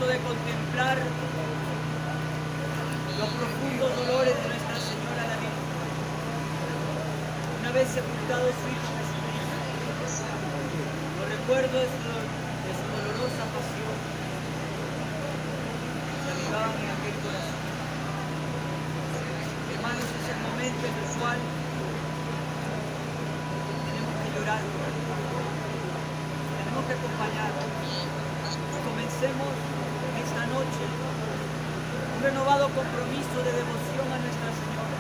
De contemplar los profundos dolores de Nuestra Señora la Virgen. Una vez sepultado su Hijo Jesucristo, los recuerdos de su dolorosa pasión se avivaban en aquel corazón. Hermanos, es el momento en el cual tenemos que llorar, tenemos que acompañar. Comencemos esta noche un renovado compromiso de devoción a Nuestra Señora.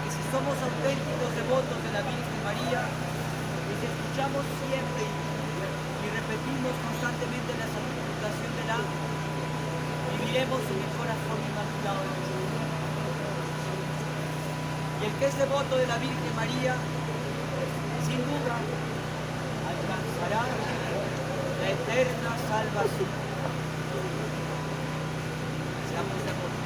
Y si somos auténticos devotos de la Virgen María, y si escuchamos siempre y repetimos constantemente la salutación del ángel, viviremos en el corazón inmaculado de Jesús. Y el que es devoto de la Virgen María, sin duda, alcanzará la eterna salvación. Seamos devotos.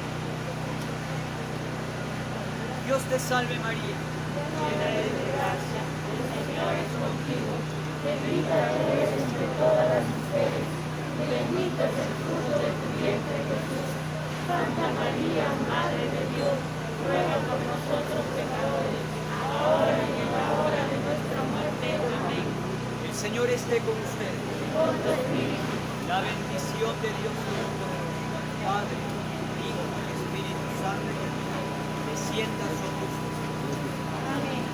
Dios te salve María, llena eres de gracia, el Señor es contigo, bendita eres entre todas las mujeres, y bendito es el fruto de tu vientre Jesús. Santa María, Madre de Dios, ruega por nosotros pecadores, ahora y en la hora de nuestra muerte. Amén. el Señor esté con ustedes. Con tu espíritu. La bendición de Dios Todopoderoso, Padre, Hijo y Espíritu Santo, descienda sobre ustedes. Amén.